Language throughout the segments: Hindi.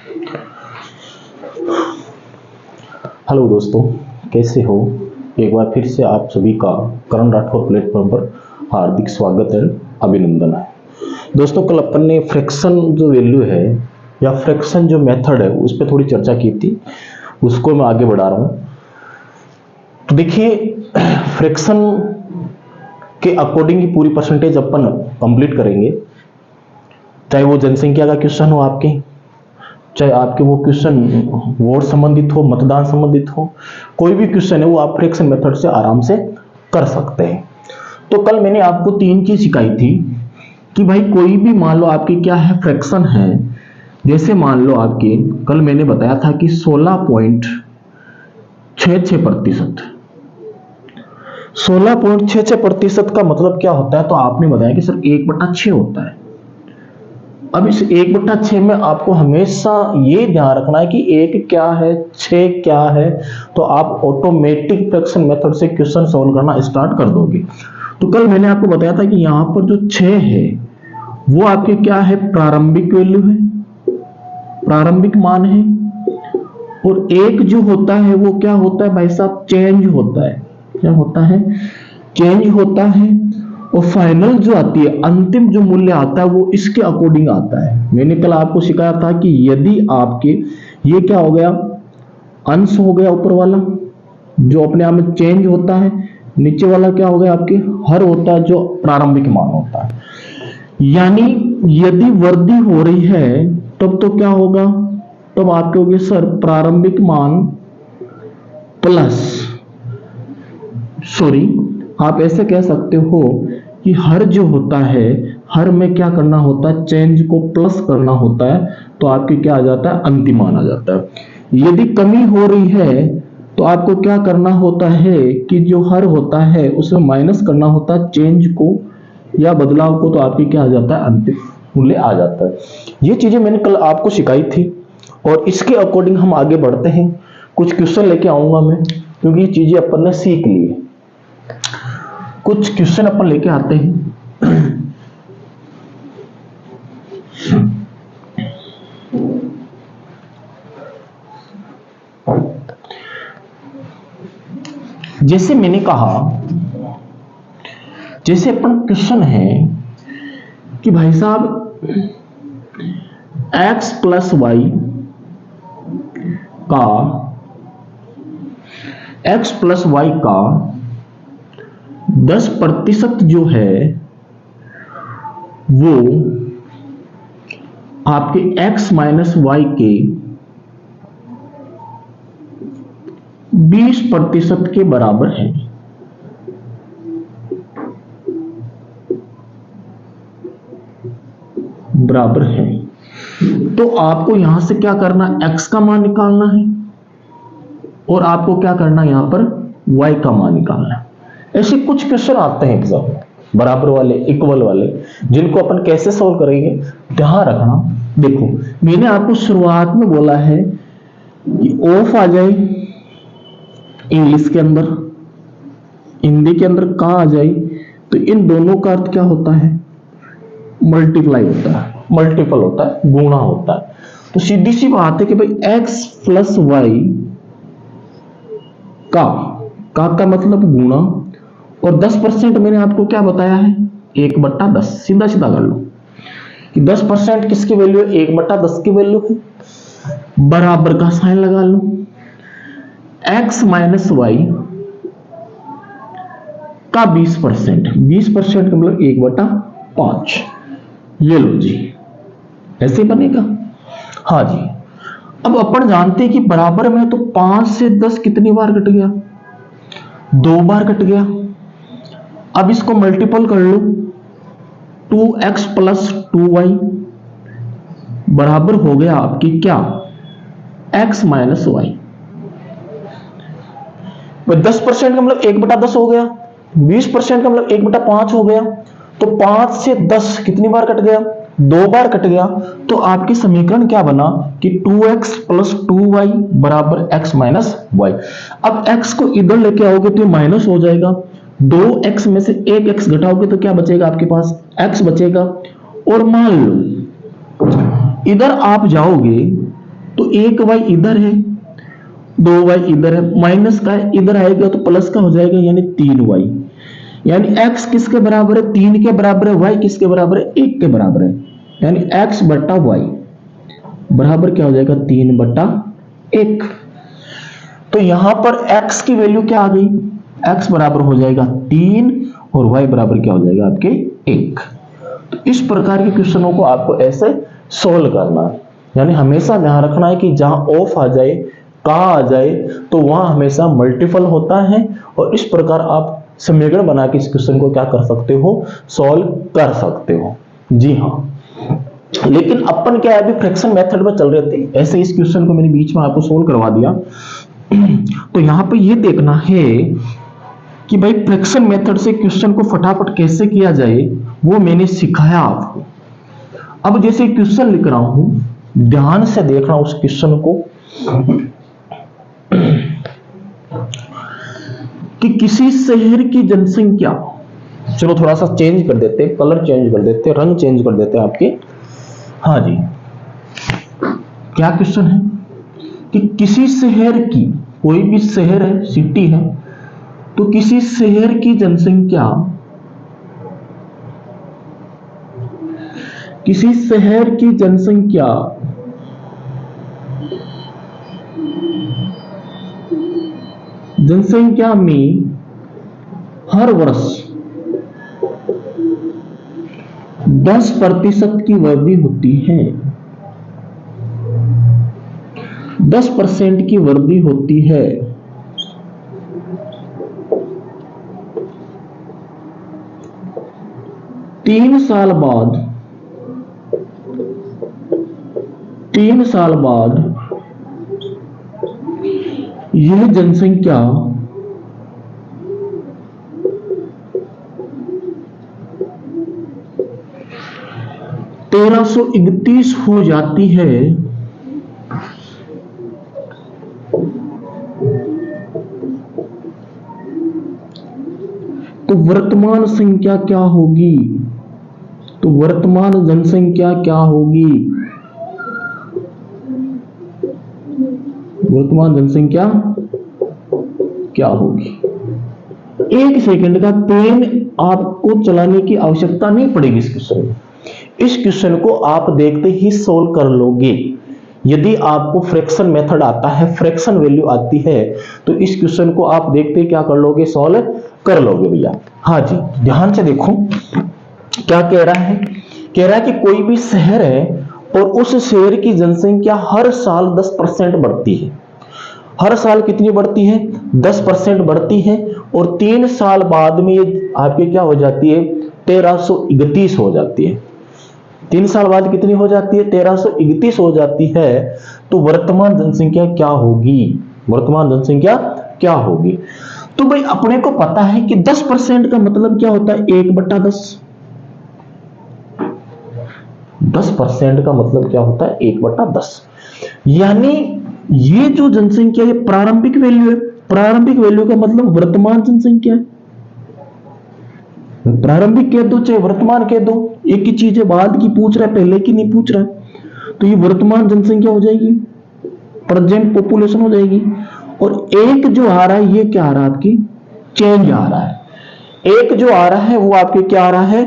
हेलो दोस्तों, कैसे हो। एक बार फिर से आप सभी का करण राठौर प्लेटफॉर्म पर हार्दिक स्वागत है, अभिनंदन है। दोस्तों, कल अपन ने फ्रैक्शन जो वैल्यू है या फ्रैक्शन जो मेथड है उस पर थोड़ी चर्चा की थी, उसको मैं आगे बढ़ा रहा हूं। तो देखिए, फ्रैक्शन के अकॉर्डिंग ही पूरी परसेंटेज अपन कंप्लीट करेंगे, चाहे वो जनसंख्या का क्वेश्चन हो आपके, चाहे आपके वो क्वेश्चन वोट संबंधित हो, मतदान संबंधित हो, कोई भी क्वेश्चन है वो आप फ्रैक्शन मेथड से आराम से कर सकते हैं। तो कल मैंने आपको 3 चीज सिखाई थी कि भाई कोई भी मान लो आपकी क्या है, फ्रैक्शन है। जैसे मान लो आपके कल मैंने बताया था कि 16.66%। 16.66% का मतलब क्या होता है, तो आपने बताया कि सर 1/6 होता है। अब इस 1/6 में आपको हमेशा ये ध्यान रखना है कि 1 क्या है, 6 क्या है, तो आप ऑटोमेटिक फ्रैक्शन मेथड से क्वेश्चन सॉल्व करना स्टार्ट कर दोगे। तो कल मैंने आपको बताया था कि यहां पर जो 6 है वो आपके क्या है, प्रारंभिक वैल्यू है, प्रारंभिक मान है। और 1 जो होता है वो क्या होता है भाई साहब, चेंज होता है। क्या होता है, चेंज होता है। और फाइनल जो आती है, अंतिम जो मूल्य आता है वो इसके अकॉर्डिंग आता है। मैंने कल आपको सिखाया था कि यदि आपके ये क्या हो गया, अंश हो गया ऊपर वाला जो अपने आप में चेंज होता है, नीचे वाला क्या हो गया आपके हर होता है जो प्रारंभिक मान होता है। यानी यदि वृद्धि हो रही है तब तो क्या होगा, तब आपके हो गए सर प्रारंभिक मान प्लस, सॉरी आप ऐसे कह सकते हो कि हर जो होता है, हर में क्या करना होता है, चेंज को प्लस करना होता है, तो आपके क्या आ जाता है, अंतिम मान आ जाता है। यदि कमी हो रही है तो आपको क्या करना होता है कि जो हर होता है उसमें माइनस करना होता है चेंज को या बदलाव को, तो आपके क्या आ जाता है, अंतिम मूल्य आ जाता है। ये चीजें मैंने कल आपको सिखाई थी और इसके अकॉर्डिंग हम आगे बढ़ते हैं। कुछ क्वेश्चन लेके आऊंगा मैं, क्योंकि ये चीजें अपन ने सीख ली है। कुछ क्वेश्चन अपन लेके आते हैं। जैसे मैंने कहा, जैसे अपन क्वेश्चन है कि भाई साहब x प्लस वाई का, x प्लस वाई का 10% जो है वो आपके x माइनस वाई के 20% के बराबर है। बराबर है, तो आपको यहां से क्या करना, x का मान निकालना है और आपको क्या करना, यहां पर y का मान निकालना है। ऐसे कुछ क्वेश्चन आते हैं एग्जाम में, बराबर वाले, इक्वल वाले, जिनको अपन कैसे सॉल्व करेंगे ध्यान रखना। देखो, मैंने आपको शुरुआत में बोला है कि ऑफ आ जाए इंग्लिश के अंदर, हिंदी के अंदर का आ जाए, तो इन दोनों का अर्थ क्या होता है, मल्टीप्लाई होता है, मल्टीपल होता है, गुणा होता है। तो सीधी सी बात है कि भाई x प्लस वाई का मतलब गुणा, और 10% मैंने आपको क्या बताया है, 1/10। सीधा सीधा कर लो कि 10% किसकी वैल्यू है, 1/10 की वैल्यू है, बराबर का साइन लगा लो। x माइनस वाई का 20%, 20% का मतलब 1/5। ये लो जी, ऐसे बनेगा। हाँ जी, अब अपन जानते हैं कि बराबर में तो 5 से 10 कितनी बार कट गया, 2 बार कट गया। अब इसको मल्टीपल कर लो, 2x प्लस 2y बराबर हो गया आपकी क्या, x माइनस वाई। 10% का मतलब 1/10 हो गया, 20% का मतलब 1/5 हो गया। तो 5 से 10 कितनी बार कट गया, 2 बार कट गया। तो आपकी समीकरण क्या बना कि 2x प्लस 2y बराबर x माइनस वाई। अब x को इधर लेके आओगे तो माइनस हो जाएगा, 2x में से 1x घटाओगे तो क्या बचेगा आपके पास, x बचेगा। और मान लो इधर आप जाओगे एक वाई इधर है, 2y इधर है, माइनस का है, इधर आएगा तो प्लस का हो जाएगा, यानी 3y। यानी x किसके बराबर है? 3 के बराबर है। y किसके बराबर है? 1 के बराबर है। यानी x बटा y बराबर क्या हो जाएगा? 3 बटा 1। तो यहां पर x की वैल्यू क्या आ गई? x बराबर हो जाएगा 3 और y बराबर क्या हो जाएगा आपके? 1। तो इस प्रकार के क्वेश्चनों को आपको ऐसे सोल्व करना है। यानी हमेशा ध्यान रखना है कि जहां ऑफ आ जाए, का आ जाए, तो वहां हमेशा मल्टीपल होता है, और इस प्रकार आप समीकरण बना के इस क्वेश्चन को क्या कर सकते हो? सॉल्व कर सकते हो। जी हाँ, लेकिन अपन क्या है, अभी फ्रैक्शन मेथड में चल रहे थे, ऐसे इस क्वेश्चन को मैंने बीच में आपको सोल्व करवा दिया। तो यहां पे ये देखना है कि भाई फ्रैक्शन मेथड से क्वेश्चन को फटाफट कैसे किया जाए, वो मैंने सिखाया आपको। अब जैसे क्वेश्चन लिख रहा हूं, ध्यान से देखना उस क्वेश्चन को कि किसी शहर की जनसंख्या, चलो थोड़ा सा चेंज कर देते हैं, कलर चेंज कर देते हैं, रंग चेंज कर देते हैं आपके। हाँ जी, क्या क्वेश्चन है कि किसी शहर की, कोई भी शहर है, सिटी है, तो किसी शहर की जनसंख्या, किसी शहर की जनसंख्या में हर वर्ष 10% की वृद्धि होती है, 10% की वृद्धि होती है। तीन साल बाद यह जनसंख्या 1331 हो जाती है। तो वर्तमान संख्या क्या होगी? तो वर्तमान जनसंख्या क्या होगी? वर्तमान जनसंख्या क्या होगी? एक सेकंड का पेन आपको चलाने की आवश्यकता नहीं पड़ेगी इस क्वेश्चन में। इस क्वेश्चन को आप देखते ही सोल्व कर लोगे। यदि आपको फ्रैक्शन मेथड आता है, फ्रैक्शन वैल्यू आती है, तो इस क्वेश्चन को आप देखते क्या कर लोगे? सॉल्व कर लोगे भैया। हाँ जी, ध्यान से देखो क्या कह रहा है। कह रहा है कि कोई भी शहर है और उस शहर की जनसंख्या हर साल 10% बढ़ती है। हर साल कितनी बढ़ती है? 10% बढ़ती है, और 3 साल बाद में आपके क्या हो जाती है? 1331 हो जाती है। 3 साल बाद कितनी हो जाती है? 1331 हो जाती है। तो वर्तमान जनसंख्या क्या होगी? वर्तमान जनसंख्या क्या होगी? तो भाई अपने को पता है कि 10% का मतलब क्या होता है? 1/10। 10% का मतलब क्या होता है? 1/10। यानी ये जो जनसंख्या है प्रारंभिक वैल्यू है। प्रारंभिक वैल्यू का मतलब वर्तमान जनसंख्या है। प्रारंभिक कह दो चाहे वर्तमान कह दो, एक ही चीज है। बाद की पूछ रहा है, पहले की नहीं पूछ रहा है। तो ये वर्तमान जनसंख्या हो जाएगी, प्रेजेंट पॉपुलेशन हो जाएगी। और एक जो आ रहा है, ये क्या आ रहा है? आपकी चेंज आ रहा है। एक जो आ रहा है वो आपके क्या आ रहा है?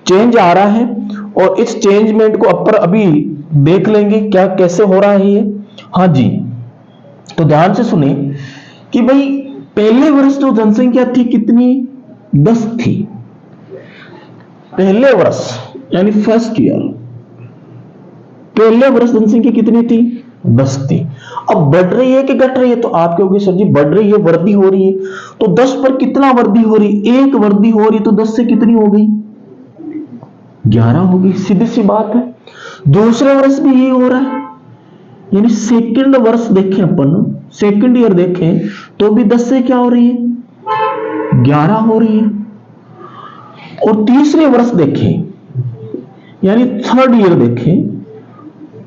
चेंज आ रहा है। और इस चेंजमेंट को अपर अभी देख लेंगे क्या कैसे हो रहा है ये। हाँ जी, तो ध्यान से सुने कि भाई पहले वर्ष जो जनसंख्या थी कितनी? 10 थी। पहले वर्ष यानी फर्स्ट ईयर, पहले वर्ष जनसंख्या कितनी थी? 10 थी। अब बढ़ रही है कि घट रही है? तो आप कहोगे सर जी बढ़ रही है, वृद्धि हो रही है। तो 10 पर कितना वृद्धि हो रही? 1 वृद्धि हो रही। तो 10 से कितनी हो गई? 11 हो गई। सीधी सी बात है। दूसरे वर्ष भी यही हो रहा है, यानी सेकंड वर्ष देखें अपन, सेकंड ईयर देखें, तो भी 10 से क्या हो रही है? 11 हो रही है। और तीसरे वर्ष देखें, यानी थर्ड ईयर देखें,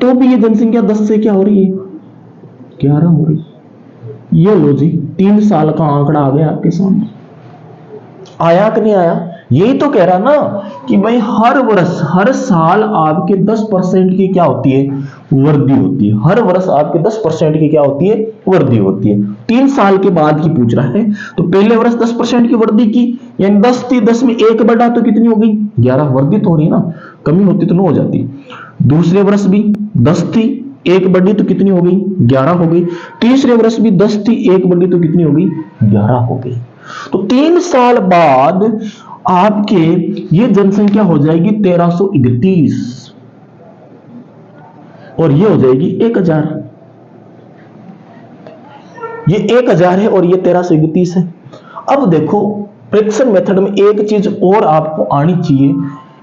तो भी ये जनसंख्या 10 से क्या हो रही है? 11 हो रही है। ये लो जी, 3 साल का आंकड़ा आ गया आपके सामने। आया कि नहीं आया? यही तो कह रहा ना कि भाई हर वर्ष, हर साल आपके 10% की क्या होती है? वृद्धि होती है। हर वर्ष आपके 10% की क्या होती है, वृद्धि होती है। 3 साल के बाद की पूछ रहा है, तो पहले वर्ष 10% की वृद्धि की, यानी 10 थी, 10 में 1 बढ़ा तो कितनी हो गई, 11। वृद्धि तो हो रही है ना, कमी होती तो 9 हो जाती। दूसरे वर्ष भी 10 थी, 1 बढ़ी तो कितनी हो गई, 11 हो गई। तीसरे वर्ष भी 10 थी, 1 बढ़ी तो कितनी हो गई, 11 हो गई। तो 3 साल बाद आपके ये जनसंख्या हो जाएगी 1331 और ये हो जाएगी 1000। ये 1000 है और ये 1331 है। अब देखो फ्रैक्शन मेथड में एक चीज और आपको आनी चाहिए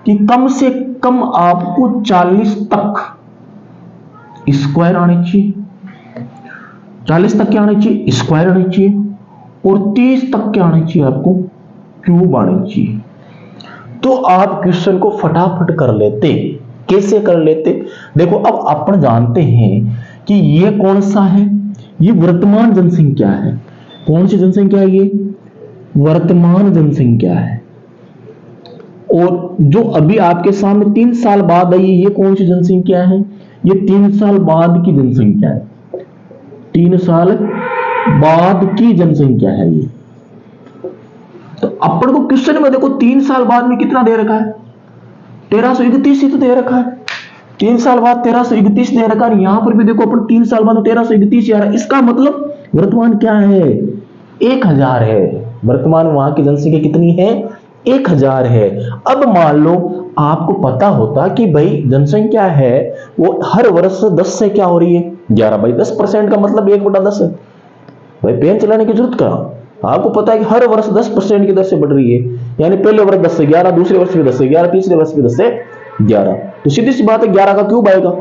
कि कम से कम आपको 40 तक स्क्वायर आने चाहिए, 40 तक क्या आने चाहिए, स्क्वायर आने चाहिए, और 30 तक क्या आने चाहिए, आपको क्यूब आने चाहिए। तो आप क्वेश्चन को फटाफट कर लेते। कैसे कर लेते, देखो अब अपन जानते हैं कि ये कौन सा है, ये वर्तमान जनसंख्या है। कौन सी जनसंख्या है, ये वर्तमान जनसंख्या है। और जो अभी आपके सामने 3 साल बाद आई, ये कौन सी जनसंख्या है, ये 3 साल बाद की जनसंख्या है। 3 साल बाद की जनसंख्या है ये। तो अपन को क्वेश्चन में देखो 3 साल बाद में कितना दे रखा है, 1331 ही तो दे रखा है। 3 साल बाद 1331 दे रखा है। यहां पर भी देखो अपन 3 साल बाद 1331 आ रहा है। इसका मतलब वर्तमान क्या है, 1000 है। वर्तमान वहां की जनसंख्या कितनी है, 1000 है। अब मान लो आपको पता होता कि भाई जनसंख्या है वो हर वर्ष 10 से क्या हो रही है, 11। भाई 10% का मतलब 1/10 है। भाई पेन चलाने की जरूरत क्या, आपको पता है कि हर वर्ष 10% की दर से बढ़ रही है। यानी पहले वर्ष 10 से 11, दूसरे वर्ष भी 10 से 11, तीसरे वर्ष भी 10 से 11। तो सीधी सी बात है 11 का क्यूब आएगा,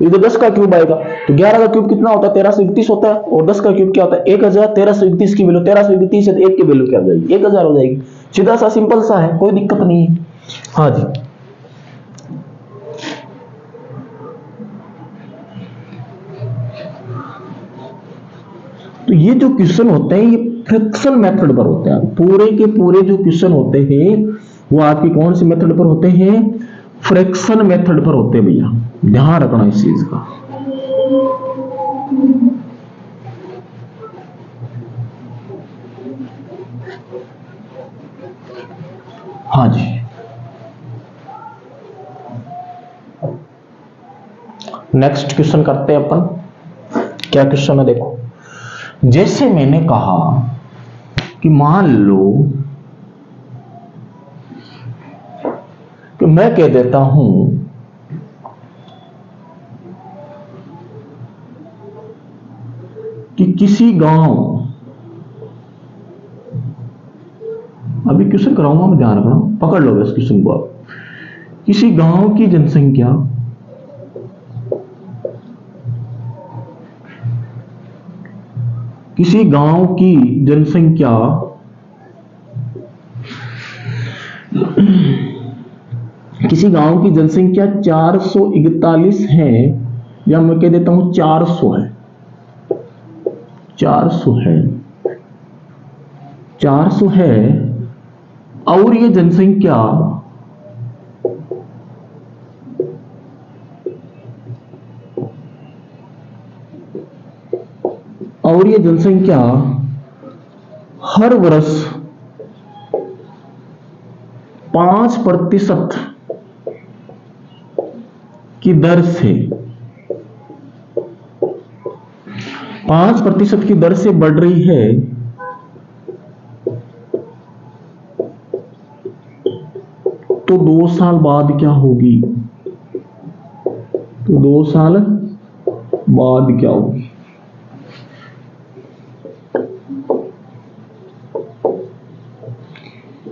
इधर 10 का क्यूब आएगा। तो 11 का क्यूब कितना होता है, 1331 होता है। और 10 का क्यूब क्या होता है, 1000। 1331 की वैल्यू 1331 है तो 1 की वैल्यू क्या हो जाएगी, 1000 हो जाएगी। सीधा सा सिंपल सा है, कोई दिक्कत नहीं है। हाँ जी, तो ये जो क्वेश्चन होते हैं ये फ्रैक्शन मेथड पर होते हैं। पूरे के पूरे जो क्वेश्चन होते हैं वो आपकी कौन सी मेथड पर होते हैं, फ्रैक्शन मेथड पर होते हैं भैया, ध्यान रखना इस चीज का। हाँ जी, नेक्स्ट क्वेश्चन करते हैं अपन। क्या क्वेश्चन है देखो, जैसे मैंने कहा कि मान लो कि मैं कह देता हूं कि किसी गांव, अभी क्वेश्चन कराऊंगा मैं, ध्यान रखना, पकड़ लो इस क्वेश्चन को आप। किसी गांव की जनसंख्या किसी गांव की जनसंख्या किसी गांव की जनसंख्या 441 है, या मैं कह देता हूं 400 है, 400 है, 400 है। और ये जनसंख्या हर वर्ष 5% की दर से 5% की दर से बढ़ रही है, तो 2 साल बाद क्या होगी, तो 2 साल बाद क्या होगी।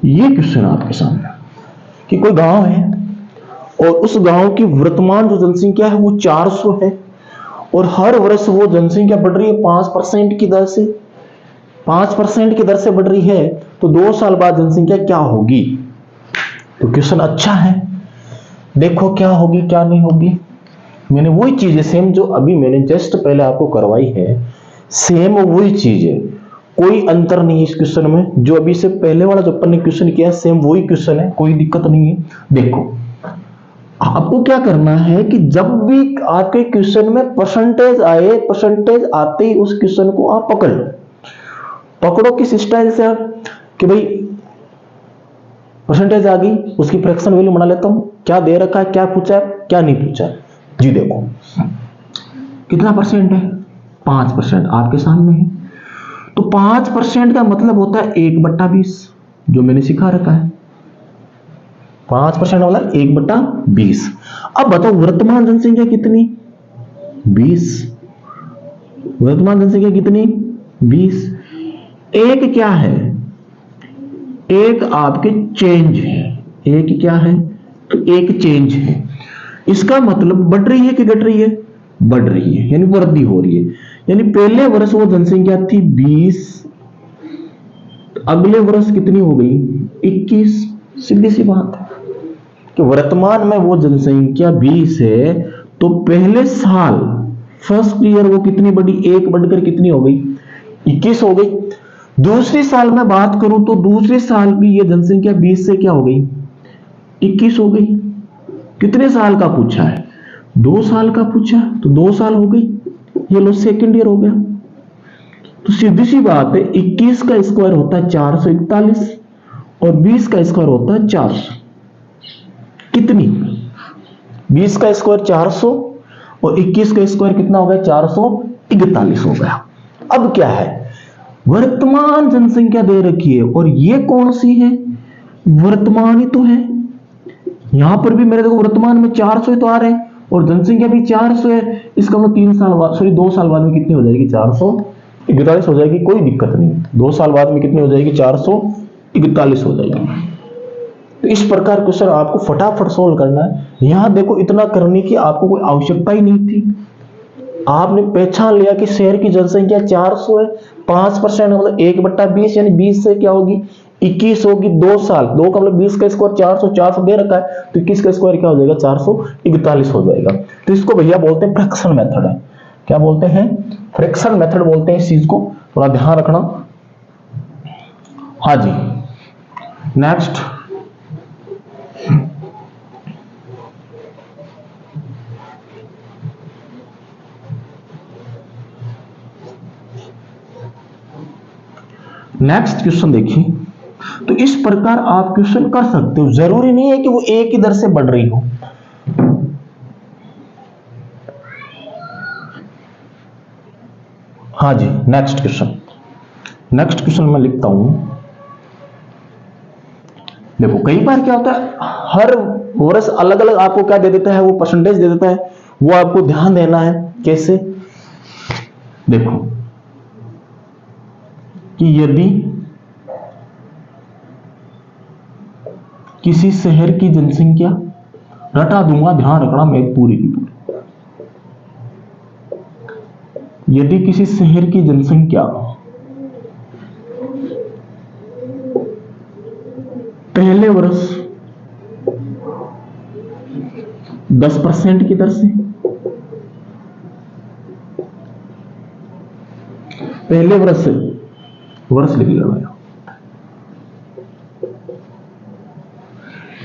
ये क्वेश्चन आपके सामने कि कोई गांव है और उस गांव की वर्तमान जो जनसंख्या है वो 400 है और हर वर्ष वो जनसंख्या बढ़ रही है 5% की दर से, 5% की दर से बढ़ रही है। तो 2 साल बाद जनसंख्या क्या होगी। तो क्वेश्चन अच्छा है, देखो क्या होगी क्या नहीं होगी। मैंने वही चीज है सेम जो अभी मैंने जस्ट पहले आपको करवाई है, सेम वही चीज है, कोई अंतर नहीं है इस क्वेश्चन में। जो अभी से पहले वाला जो अपन ने क्वेश्चन किया सेम वही क्वेश्चन है, कोई दिक्कत नहीं है। देखो आपको क्या करना है कि जब भी आपके क्वेश्चन में परसेंटेज आए, परसेंटेज आते ही उस क्वेश्चन को आप पकड़ लो। पकड़ो किस स्टाइल से आप, कि भाई परसेंटेज आ गई, उसकी फ्रैक्शन वैल्यू बना लेता हूं, क्या दे रखा है, क्या पूछा है, क्या नहीं पूछा है। जी देखो कितना परसेंट है, 5% आपके सामने है। तो 5% का मतलब होता है 1/20, जो मैंने सिखा रखा है। 5% वाला 1/20। अब बताओ वर्तमान जनसंख्या कितनी, 20। वर्तमान जनसंख्या कितनी, 20। एक क्या है, एक आपके चेंज है। एक क्या है, तो एक चेंज है। इसका मतलब बढ़ रही है कि घट रही है, बढ़ रही है, यानी वृद्धि हो रही है। यानी पहले वर्ष वो जनसंख्या थी 20, अगले वर्ष कितनी हो गई, 21। सीधी सी बात है कि वर्तमान में वो जनसंख्या 20 है, तो पहले साल फर्स्ट ईयर वो कितनी बढ़ी, एक बढ़कर कितनी हो गई, 21 हो गई। दूसरी साल में बात करूं तो दूसरे साल भी ये जनसंख्या 20 से क्या हो गई, 21 हो गई। कितने साल का पूछा है, 2 साल का पूछा, तो 2 साल हो गई, ये लो सेकेंड ईयर हो गया। तो सीधी सी बात है, 21 का स्क्वायर होता है 441 और 20 का स्क्वायर होता है 400। कितनी, 20 का स्क्वायर 400 और 21 का स्क्वायर कितना हो गया, 441 हो गया। अब क्या है, वर्तमान जनसंख्या दे रखी है और ये कौन सी है, वर्तमान ही तो है। यहां पर भी मेरे देखो वर्तमान में 400 तो आ रहे हैं और जनसंख्या भी 400 है। इसका मतलब 3 साल बाद, सॉरी 2 साल बाद में कितनी हो जाएगी, 441 हो जाएगी। कोई दिक्कत नहीं, 2 साल बाद में कितनी हो जाएगी, 441 हो जाएगी। तो इस प्रकार क्वेश्चन आपको फटाफट सोल्व करना है। यहां देखो इतना करने की आपको कोई आवश्यकता ही नहीं थी। आपने पहचान लिया कि शहर की जनसंख्या 400 है, 5% मतलब 1/20, यानी 20 से क्या होगी, 21 होगी। 2 साल, 2 का मतलब 20 का स्क्वायर 400, 400 दे रखा है, तो 21 का स्क्वायर क्या हो जाएगा, 441 हो जाएगा। तो इसको भैया बोलते हैं फ्रैक्शन मेथड है। क्या बोलते हैं, फ्रैक्शन मेथड बोलते हैं इस चीज को, थोड़ा ध्यान रखना। हाँ जी, नेक्स्ट। नेक्स्ट क्वेश्चन देखिए। तो इस प्रकार आप क्वेश्चन कर सकते हो, जरूरी नहीं है कि वो एक ही दर से बढ़ रही हो। हाँ जी, नेक्स्ट क्वेश्चन। नेक्स्ट क्वेश्चन मैं लिखता हूं। देखो कई बार क्या होता है, हर वर्ष अलग अलग आपको क्या दे देता है, वो परसेंटेज दे देता है, वो आपको ध्यान देना है। कैसे, देखो कि यदि किसी शहर की जनसंख्या, रटा दूंगा, ध्यान रखना मैं पूरी की पूरी। यदि किसी शहर की जनसंख्या पहले वर्ष 10% की दर से, पहले वर्ष लिख लिया,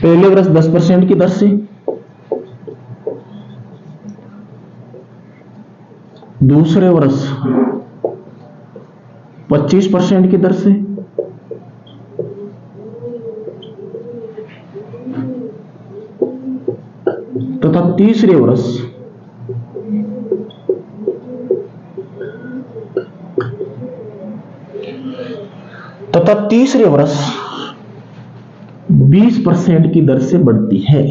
पहले वर्ष 10% की दर से, दूसरे वर्ष 25% की दर से, तथा तीसरे वर्ष 20% की दर से बढ़ती है।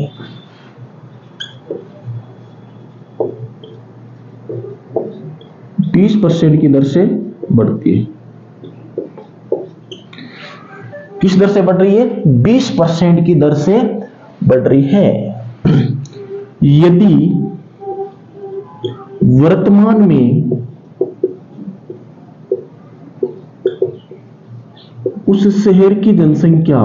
20% की दर से बढ़ती है। किस दर से बढ़ रही है, 20% की दर से बढ़ रही है। यदि वर्तमान में उस शहर की जनसंख्या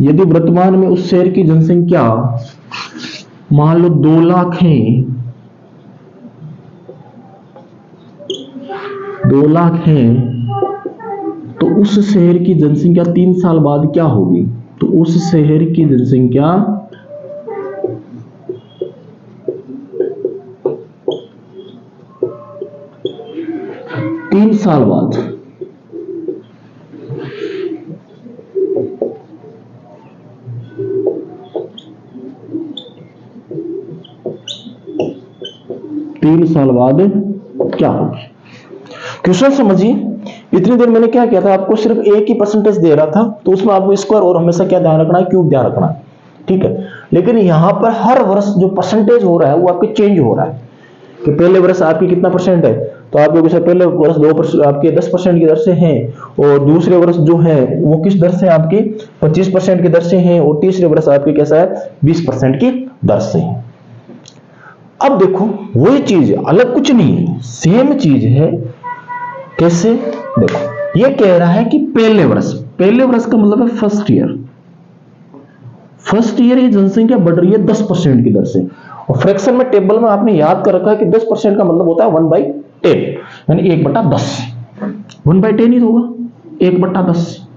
यदि वर्तमान में उस शहर की जनसंख्या मान लो 2 लाख है, 2 लाख है, तो उस शहर की जनसंख्या 3 साल बाद क्या होगी? तो उस शहर की जनसंख्या 3 साल बाद 3 साल बाद क्या होगी? क्वेश्चन समझिए। इतनी देर मैंने क्या किया था, आपको सिर्फ एक ही परसेंटेज दे रहा था, तो उसमें आपको स्क्वायर और हमेशा क्या ध्यान रखना है, क्यूब ध्यान रखना है, ठीक है। लेकिन यहां पर हर वर्ष जो परसेंटेज हो रहा है वो आपके चेंज हो रहा है कि पहले वर्ष आपकी कितना परसेंट है, तो आपके पहले वर्ष 2% आपके 10% की दर से हैं, और दूसरे वर्ष जो है वो किस दर से आपके 25% की दर से हैं, और तीसरे वर्ष आपके कैसा है 20% की दर से है। अब देखो वही चीज है, अलग कुछ नहीं है, सेम चीज है। कैसे? देखो ये कह रहा है कि पहले वर्ष का मतलब है फर्स्ट ईयर ये जनसंख्या बढ़ रही है 10% की दर से, और फ्रैक्शन में टेबल में आपने याद कर रखा है कि 10% का मतलब होता है 1/10, यानी 1/10। 1/10 ही होगा, 1/10,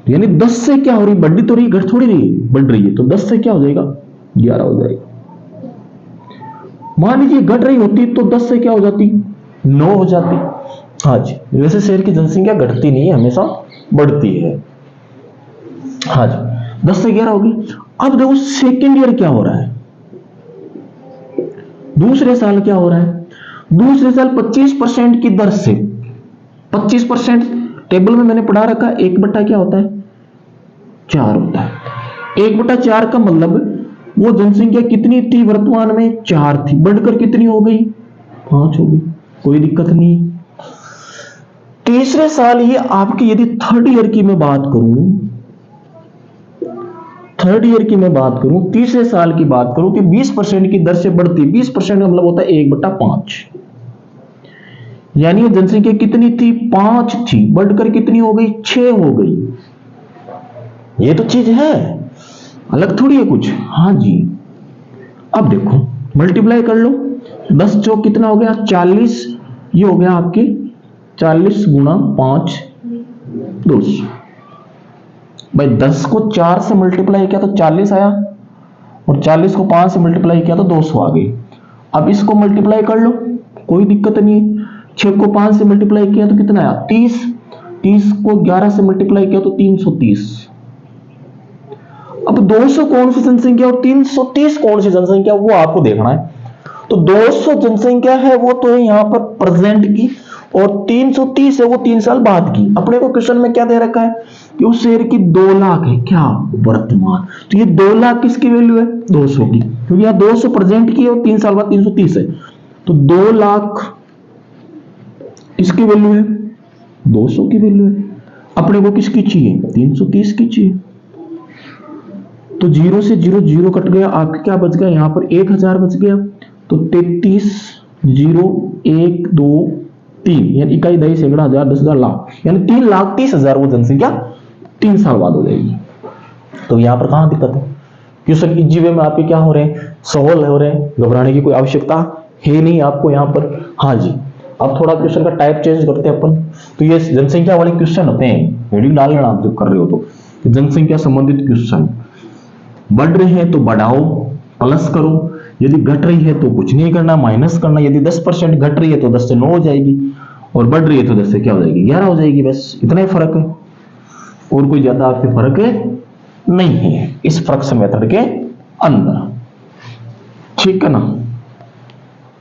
यानी 10 से क्या हो रही, बढ़ी तो रही, घट थोड़ी रही, बढ़ रही है, तो 10 से क्या हो जाएगा 11 हो जाएगा। मान लीजिए घट रही होती तो 10 से क्या हो जाती 9 हो जाती। हाँ जी, वैसे शहर की जनसंख्या घटती नहीं है, हमेशा बढ़ती है। हाँ जी, 10 से 11 होगी। अब देखो सेकेंड ईयर क्या हो रहा है, दूसरे साल क्या हो रहा है, दूसरे साल 25% की दर से, 25% टेबल में मैंने पढ़ा रखा है, 1/4 क्या होता है 4 होता है। 1/4 का मतलब वो जनसंख्या कितनी थी वर्तमान में 4 थी, बढ़कर कितनी हो गई 5 हो गई, कोई दिक्कत नहीं। तीसरे साल ये आपकी, यदि थर्ड ईयर की मैं बात करूं, तीसरे साल की बात करूं कि 20% की दर से बढ़ती, 20% का मतलब होता है 1/5, यानी ये जनसंख्या कितनी थी 5 थी, बढ़कर कितनी हो गई 6 हो गई। ये तो चीज है, अलग थोड़ी है कुछ। हाँ जी, अब देखो मल्टीप्लाई कर लो, 10 चौक कितना हो गया 40, ये हो गया आपके 40 गुणा 5 200। भाई 10 को 4 से मल्टीप्लाई किया तो 40 आया, और 40 को 5 से मल्टीप्लाई किया तो 200 आ गई। अब इसको मल्टीप्लाई कर लो, कोई दिक्कत नहीं है। 6 को 5 से मल्टीप्लाई किया तो कितना आया 30, 30 को 11 से मल्टीप्लाई किया तो 330। अब 200 कौन सी जनसंख्या और 330 कौन सी जनसंख्या, वो आपको देखना है। तो 200 जनसंख्या है वो तो है यहां पर प्रेजेंट की, और 330 है वो 3 साल बाद की। अपने को क्वेश्चन में क्या दे रखा है कि उस शेयर की 2 लाख है क्या वर्तमान, तो ये 2 लाख किसकी वैल्यू है 200 की, क्योंकि यहाँ 200 प्रेजेंट की है और 3 साल बाद 330 है, तो 2 लाख किसकी वैल्यू है 200 की वैल्यू है। अपने को किसकी चाहिए 330 की चाहिए। तो 0 से 0 0 कट गया, आपके क्या बच गया यहाँ पर 1000 बच गया, तो 33 0 1 2 3, यानी इकाई दही सैकड़ा हजार 10,000 लाख, यानी 3,30,000 वो जनसंख्या 3 साल बाद हो जाएगी। तो यहां पर कहां दिक्कत है, क्वेश्चन इजी वे में आपके क्या हो रहे हैं सवाल हो रहे हैं, घबराने की कोई आवश्यकता है नहीं आपको यहां पर। हाँ जी, अब थोड़ा क्वेश्चन का टाइप चेंज करते हैं अपन। तो ये जनसंख्या वाले क्वेश्चन होते हैं, हेडिंग डाल लेना आप जब कर रहे हो तो, जनसंख्या संबंधित क्वेश्चन। बढ़ रहे हैं तो बढ़ाओ प्लस करो, यदि घट रही है तो कुछ नहीं करना माइनस करना। यदि 10% घट रही है तो 10 से 9 हो जाएगी, और बढ़ रही है तो 10 से क्या हो जाएगी 11 हो जाएगी, बस इतना ही फर्क है, और कोई ज्यादा आपके फर्क नहीं है इस फ्रैक्शन मेथड के अंदर, ठीक है ना।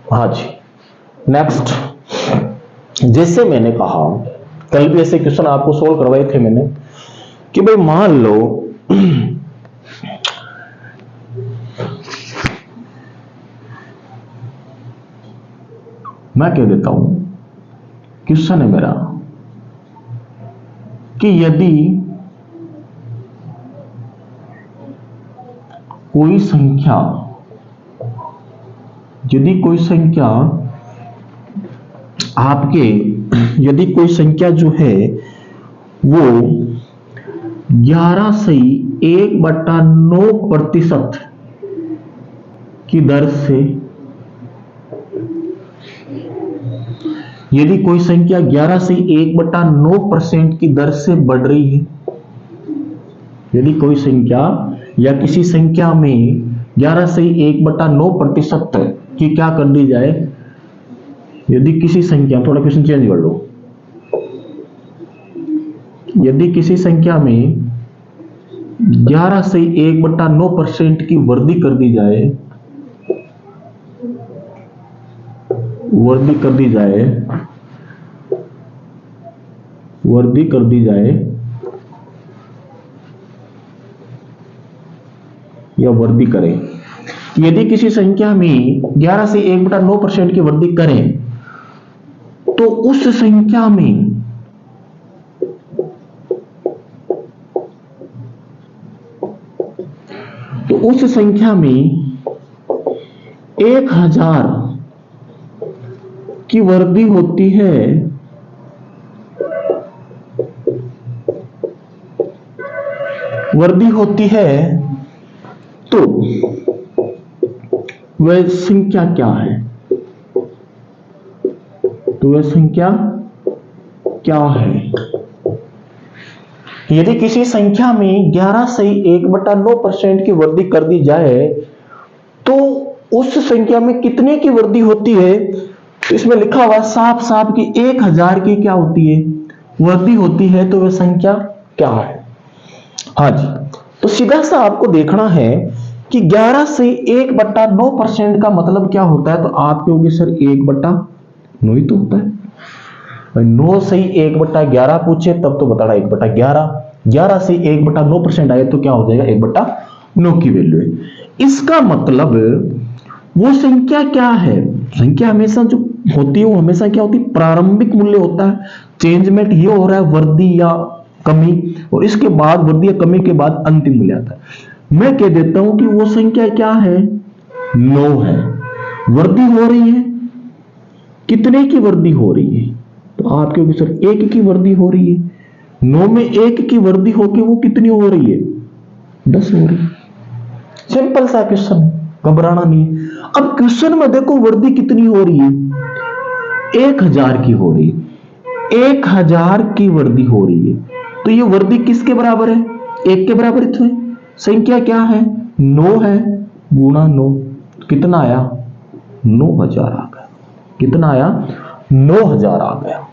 हाँ जी, नेक्स्ट, जैसे मैंने कहा कल भी ऐसे क्वेश्चन आपको सोल्व करवाए थे मैंने कि भाई मान लो मैं कह देता हूं, क्वेश्चन है मेरा कि यदि कोई संख्या आपके, यदि कोई संख्या जो है वो 11/9% की दर से यदि कोई संख्या 11 से 1/9% की दर से बढ़ रही है, यदि कोई संख्या या किसी संख्या में 11 से 1/9% की क्या कर दी जाए, यदि किसी संख्या, थोड़ा क्वेश्चन चेंज कर लो, यदि किसी संख्या में 11 से 1/9% की वृद्धि कर दी जाए, वृद्धि कर दी जाए या वृद्धि करें, यदि किसी संख्या में 11 से 1/9% की वृद्धि करें तो उस संख्या में 1000 की वृद्धि होती है, तो वह संख्या क्या है, यदि किसी संख्या में 11 से 1/9% की वृद्धि कर दी जाए तो उस संख्या में कितने की वृद्धि होती है, तो इसमें लिखा हुआ साफ साफ कि 1000 की क्या होती है, वृद्धि होती है, तो वह संख्या क्या है। हाँ जी, तो सीधा सा आपको देखना है कि 11 से 1/9% का मतलब क्या होता है, तो आप कहोगे सर 1/9 ही तो होता है, 9 से 1/11 पूछे तब तो बताना 1/11, 11 से 1/9% आए तो क्या हो जाएगा, 1/9 की वैल्यू है। इसका मतलब वो संख्या क्या है, संख्या हमेशा जो होती है वो हमेशा क्या होती है, प्रारंभिक मूल्य होता है। चेंजमेंट ये हो रहा है वृद्धि या कमी, और इसके बाद वृद्धि या कमी के बाद अंतिम मूल्य आता है। मैं कह देता हूं कि वो संख्या क्या है, 9 है। वृद्धि हो रही है, कितने की वृद्धि हो रही है, तो आप कहोगे सर 1 की वृद्धि हो रही है। 9 में 1 की वृद्धि होकर वो कितनी हो रही है, 10 हो रही है। सिंपल सा क्वेश्चन, घबराना नहीं। अब क्वेश्चन में देखो वृद्धि कितनी हो रही है, 1000 की हो रही है, 1000 की वृद्धि हो रही है, तो ये वृद्धि किसके बराबर है, 1 के बराबर है। संख्या क्या है, 9 है, गुणा 9 कितना आया, 9000 आ गया। कितना आया, 9000 आ गया।